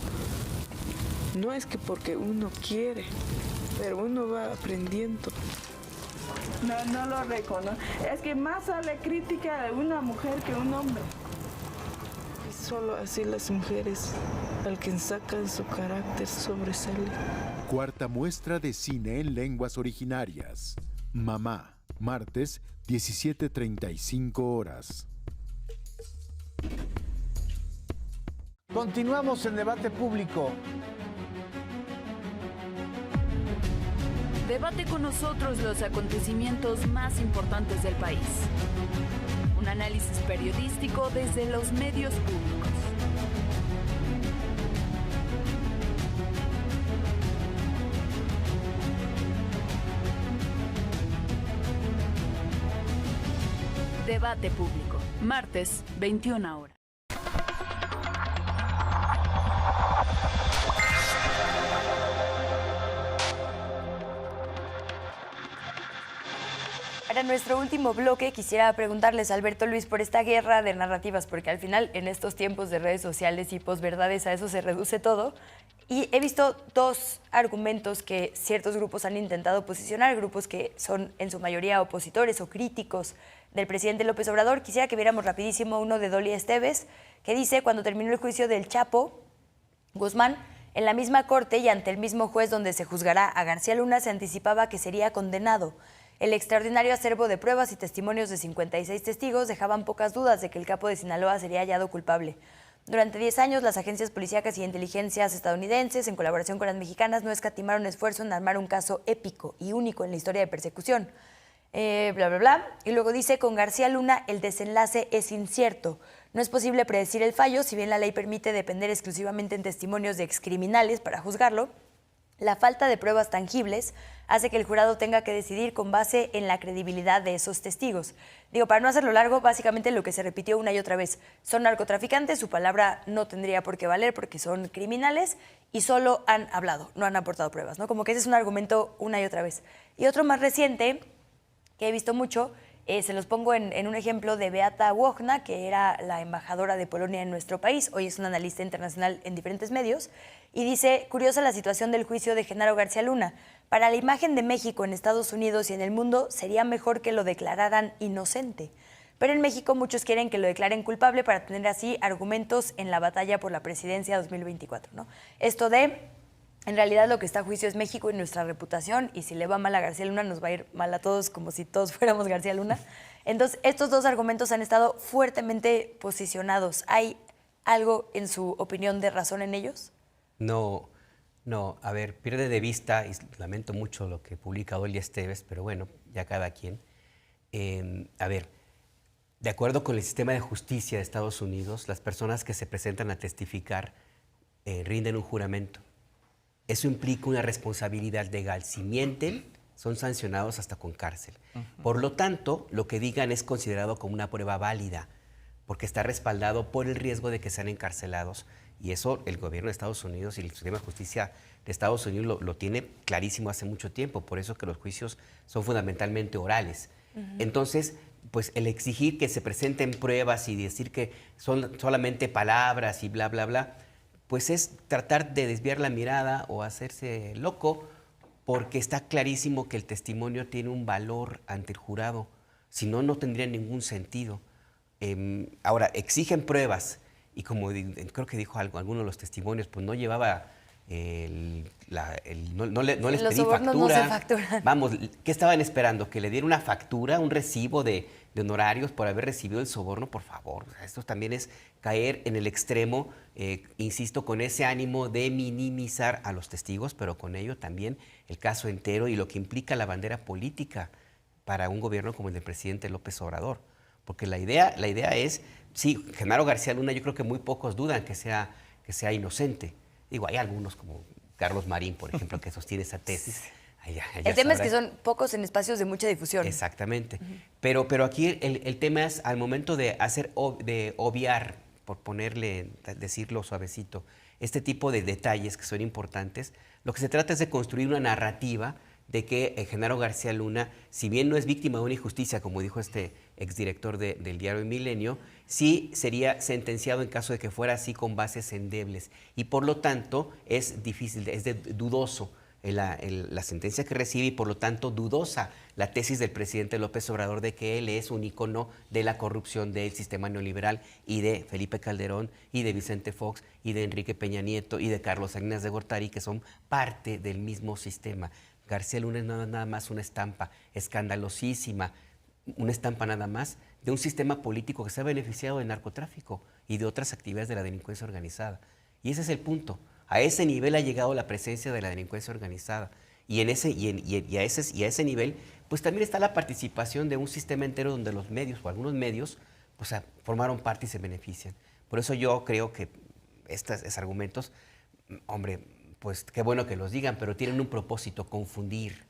No es que porque uno quiere, pero uno va aprendiendo. No lo reconozco. Es que más sale crítica de una mujer que un hombre. Y solo así las mujeres, al que sacan su carácter, sobresale. Cuarta muestra de cine en lenguas originarias. Mamá, martes 17:35 horas. Continuamos en debate público. Debate con nosotros los acontecimientos más importantes del país. Un análisis periodístico desde los medios públicos. Debate público, martes, 21 horas. Para nuestro último bloque quisiera preguntarles a Alberto Luis por esta guerra de narrativas, porque al final en estos tiempos de redes sociales y posverdades a eso se reduce todo. Y he visto 2 argumentos que ciertos grupos han intentado posicionar, grupos que son en su mayoría opositores o críticos del presidente López Obrador. Quisiera que viéramos rapidísimo uno de Dolly Esteves, que dice: cuando terminó el juicio del Chapo Guzmán, en la misma corte y ante el mismo juez donde se juzgará a García Luna, se anticipaba que sería condenado. El extraordinario acervo de pruebas y testimonios de 56 testigos dejaban pocas dudas de que el capo de Sinaloa sería hallado culpable. Durante 10 años, las agencias policíacas y de inteligencias estadounidenses, en colaboración con las mexicanas, no escatimaron esfuerzo en armar un caso épico y único en la historia de persecución. Bla, bla, bla. Y luego dice: con García Luna el desenlace es incierto. No es posible predecir el fallo, si bien la ley permite depender exclusivamente en testimonios de excriminales para juzgarlo. La falta de pruebas tangibles hace que el jurado tenga que decidir con base en la credibilidad de esos testigos. Digo, para no hacerlo largo, básicamente lo que se repitió una y otra vez: son narcotraficantes, su palabra no tendría por qué valer porque son criminales y solo han hablado, no han aportado pruebas, ¿no? Como que ese es un argumento una y otra vez. Y otro más reciente, que he visto mucho, se los pongo en un ejemplo de Beata Wojna, que era la embajadora de Polonia en nuestro país, hoy es una analista internacional en diferentes medios, y dice: curiosa la situación del juicio de Genaro García Luna. Para la imagen de México en Estados Unidos y en el mundo sería mejor que lo declararan inocente. Pero en México muchos quieren que lo declaren culpable para tener así argumentos en la batalla por la presidencia 2024, ¿no? Esto de, en realidad lo que está a juicio es México y nuestra reputación, y si le va mal a García Luna nos va a ir mal a todos, como si todos fuéramos García Luna. Entonces, estos 2 argumentos han estado fuertemente posicionados. ¿Hay algo, en su opinión, de razón en ellos? No, a ver, pierde de vista, y lamento mucho lo que publica Dolly Esteves, pero bueno, ya cada quien. A ver, de acuerdo con el sistema de justicia de Estados Unidos, las personas que se presentan a testificar rinden un juramento. Eso implica una responsabilidad legal. Si mienten, son sancionados hasta con cárcel. Por lo tanto, lo que digan es considerado como una prueba válida, porque está respaldado por el riesgo de que sean encarcelados. Y eso el gobierno de Estados Unidos y el sistema de justicia de Estados Unidos lo tiene clarísimo hace mucho tiempo. Por eso que los juicios son fundamentalmente orales. Entonces, pues el exigir que se presenten pruebas y decir que son solamente palabras y bla, bla, bla, pues es tratar de desviar la mirada o hacerse loco, porque está clarísimo que el testimonio tiene un valor ante el jurado. Si no, no tendría ningún sentido. Ahora, exigen pruebas y como creo que dijo alguno de los testimonios, pues no llevaba, no les pedí factura. No se facturan. Vamos, ¿qué estaban esperando? ¿Que le diera una factura, un recibo de honorarios por haber recibido el soborno? Por favor, esto también es caer en el extremo, insisto, con ese ánimo de minimizar a los testigos, pero con ello también el caso entero y lo que implica la bandera política para un gobierno como el del presidente López Obrador. Porque la idea es, sí, Genaro García Luna, yo creo que muy pocos dudan que sea inocente. Digo, hay algunos como Carlos Marín, por ejemplo, que sostiene esa tesis. El tema es que son pocos en espacios de mucha difusión. Exactamente. Pero aquí el tema es al momento de obviar, por decirlo suavecito, este tipo de detalles que son importantes, lo que se trata es de construir una narrativa de que Genaro García Luna, si bien no es víctima de una injusticia, como dijo este exdirector del diario Milenio, sí sería sentenciado en caso de que fuera así con bases endebles. Y por lo tanto es difícil, dudoso la sentencia que recibe y por lo tanto dudosa la tesis del presidente López Obrador de que él es un ícono de la corrupción del sistema neoliberal y de Felipe Calderón y de Vicente Fox y de Enrique Peña Nieto y de Carlos Salinas de Gortari, que son parte del mismo sistema. García Luna es nada más una estampa escandalosísima, una estampa nada más de un sistema político que se ha beneficiado del narcotráfico y de otras actividades de la delincuencia organizada. Y ese es el punto. A ese nivel ha llegado la presencia de la delincuencia organizada. Y a ese nivel, pues también está la participación de un sistema entero donde los medios o algunos medios pues, formaron parte y se benefician. Por eso yo creo que estos argumentos, hombre, pues qué bueno que los digan, pero tienen un propósito: confundir,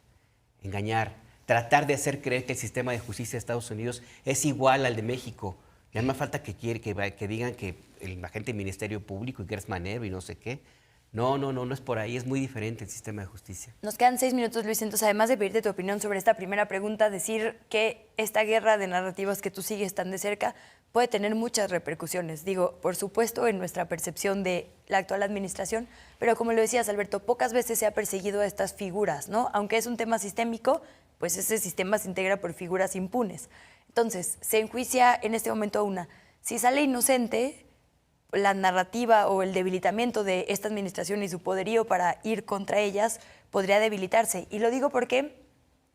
engañar, tratar de hacer creer que el sistema de justicia de Estados Unidos es igual al de México. Ya no me falta que digan que el agente del Ministerio Público y Gers Manero y no sé qué. No es por ahí, es muy diferente el sistema de justicia. Nos quedan 6 minutos, Luis, entonces además de pedirte tu opinión sobre esta primera pregunta, decir que esta guerra de narrativas que tú sigues tan de cerca puede tener muchas repercusiones. Digo, por supuesto, en nuestra percepción de la actual administración, pero como lo decías, Alberto, pocas veces se ha perseguido a estas figuras, ¿no? Aunque es un tema sistémico, pues ese sistema se integra por figuras impunes. Entonces, se enjuicia en este momento a una. Si sale inocente, la narrativa o el debilitamiento de esta administración y su poderío para ir contra ellas podría debilitarse. Y lo digo porque,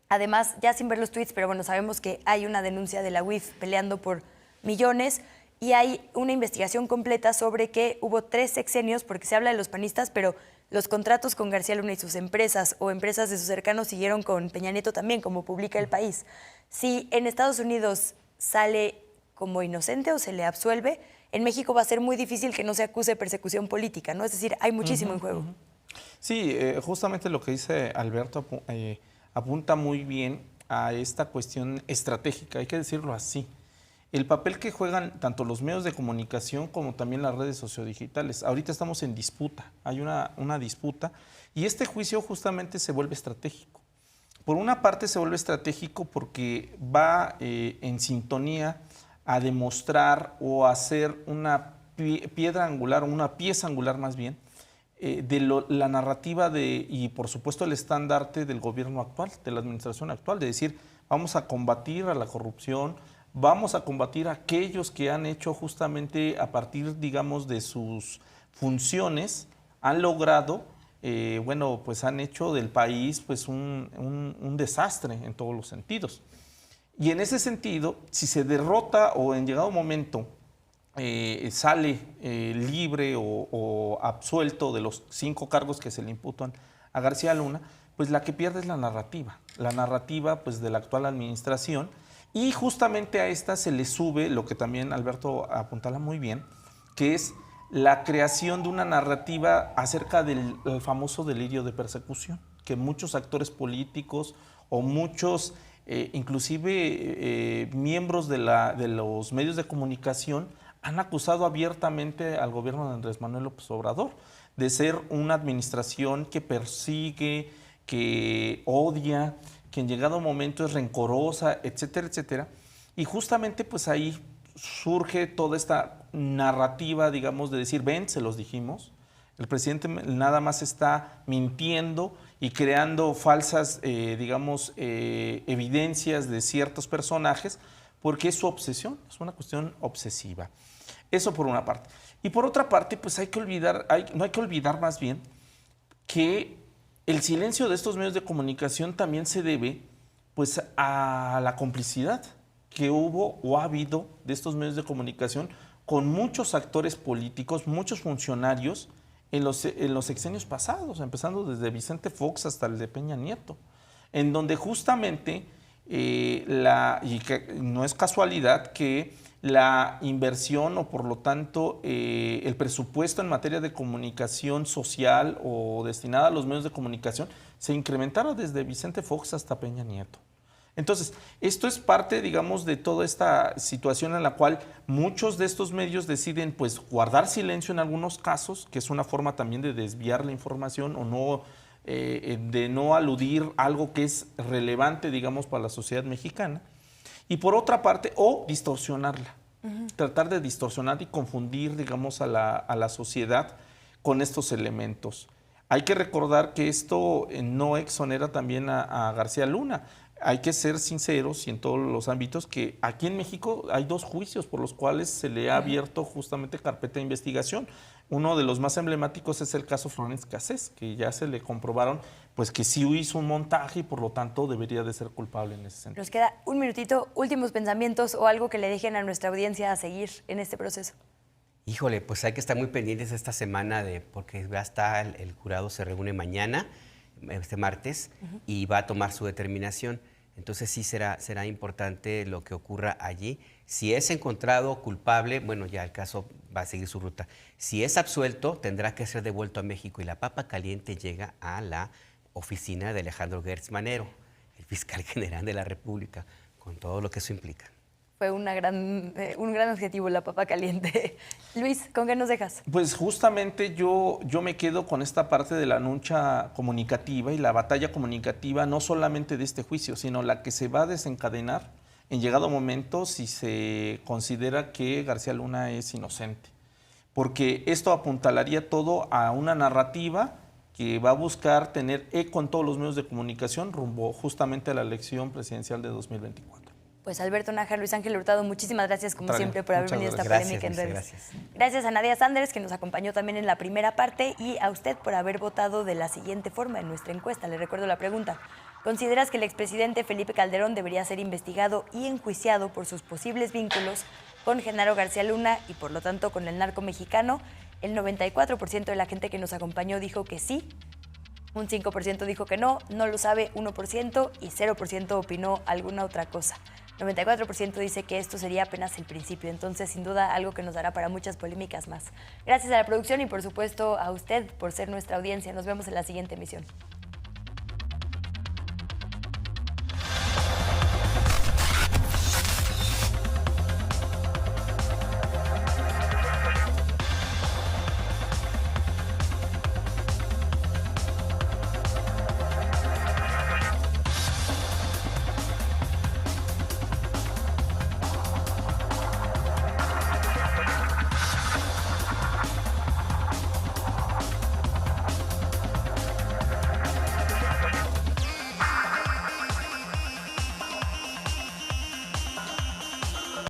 además, ya sin ver los tweets, pero bueno, sabemos que hay una denuncia de la UIF peleando por millones y hay una investigación completa sobre que hubo 3 sexenios, porque se habla de los panistas, pero los contratos con García Luna y sus empresas o empresas de sus cercanos siguieron con Peña Nieto también, como publica El País. Si en Estados Unidos sale como inocente o se le absuelve, en México va a ser muy difícil que no se acuse de persecución política, ¿no? Es decir, hay muchísimo en juego. Sí, justamente lo que dice Alberto apunta muy bien a esta cuestión estratégica, hay que decirlo así. El papel que juegan tanto los medios de comunicación como también las redes sociodigitales. Ahorita estamos en disputa, hay una disputa y este juicio justamente se vuelve estratégico. Por una parte se vuelve estratégico porque va en sintonía a demostrar o a hacer una piedra angular, o una pieza angular más bien, de la narrativa y por supuesto el estandarte del gobierno actual, de la administración actual, de decir, vamos a combatir a la corrupción, vamos a combatir a aquellos que han hecho justamente a partir, digamos, de sus funciones, han logrado, pues han hecho del país pues un desastre en todos los sentidos. Y en ese sentido, si se derrota o en llegado momento sale libre o absuelto de los 5 cargos que se le imputan a García Luna, pues la que pierde es la narrativa pues, de la actual administración. Y justamente a esta se le sube lo que también Alberto apuntala muy bien, que es la creación de una narrativa acerca del famoso delirio de persecución, que muchos actores políticos o muchos inclusive miembros de los medios de comunicación han acusado abiertamente al gobierno de Andrés Manuel López Obrador de ser una administración que persigue, que odia, que en llegado momento es rencorosa, etcétera, etcétera. Y justamente pues ahí surge toda esta narrativa, digamos, de decir, ven, se los dijimos, el presidente nada más está mintiendo y creando falsas, evidencias de ciertos personajes, porque es su obsesión, es una cuestión obsesiva. Eso por una parte. Y por otra parte, pues no hay que olvidar más bien que el silencio de estos medios de comunicación también se debe pues a la complicidad que hubo o ha habido de estos medios de comunicación con muchos actores políticos, muchos funcionarios en los sexenios pasados, empezando desde Vicente Fox hasta el de Peña Nieto, en donde justamente, y que no es casualidad que la inversión o por lo tanto el presupuesto en materia de comunicación social o destinada a los medios de comunicación se incrementara desde Vicente Fox hasta Peña Nieto. Entonces, esto es parte, digamos, de toda esta situación en la cual muchos de estos medios deciden pues guardar silencio en algunos casos, que es una forma también de desviar la información o no, de no aludir algo que es relevante, digamos, para la sociedad mexicana. Y por otra parte, o distorsionarla, tratar de distorsionar y confundir, digamos, a la sociedad con estos elementos. Hay que recordar que esto no exonera también a García Luna. Hay que ser sinceros y en todos los ámbitos que aquí en México hay 2 juicios por los cuales se le ha abierto justamente carpeta de investigación. Uno de los más emblemáticos es el caso Florence Cassés, que ya se le comprobaron pues que sí hizo un montaje y por lo tanto debería de ser culpable en ese sentido. Nos queda un minutito, últimos pensamientos o algo que le dejen a nuestra audiencia a seguir en este proceso. Híjole, pues hay que estar muy pendientes esta semana porque ya está, el jurado se reúne mañana, este martes, y va a tomar su determinación. Entonces sí será importante lo que ocurra allí. Si es encontrado culpable, bueno, ya el caso va a seguir su ruta. Si es absuelto, tendrá que ser devuelto a México y la papa caliente llega a la oficina de Alejandro Gertz Manero, el fiscal general de la República, con todo lo que eso implica. Fue un gran adjetivo, la papa caliente. Luis, ¿con qué nos dejas? Pues justamente yo me quedo con esta parte de la lucha comunicativa y la batalla comunicativa, no solamente de este juicio, sino la que se va a desencadenar en llegado momento si se considera que García Luna es inocente. Porque esto apuntalaría todo a una narrativa que va a buscar tener eco en todos los medios de comunicación rumbo justamente a la elección presidencial de 2024. Pues Alberto Nájar, Luis Ángel Hurtado, muchísimas gracias como siempre por haber venido a esta polémica en redes. Gracias. Gracias a Nadia Sanders, que nos acompañó también en la primera parte, y a usted por haber votado de la siguiente forma en nuestra encuesta. Le recuerdo la pregunta. ¿Consideras que el expresidente Felipe Calderón debería ser investigado y enjuiciado por sus posibles vínculos con Genaro García Luna y por lo tanto con el narco mexicano? El 94% de la gente que nos acompañó dijo que sí, un 5% dijo que no lo sabe 1% y 0% opinó alguna otra cosa. 94% dice que esto sería apenas el principio, entonces sin duda algo que nos dará para muchas polémicas más. Gracias a la producción y por supuesto a usted por ser nuestra audiencia. Nos vemos en la siguiente emisión.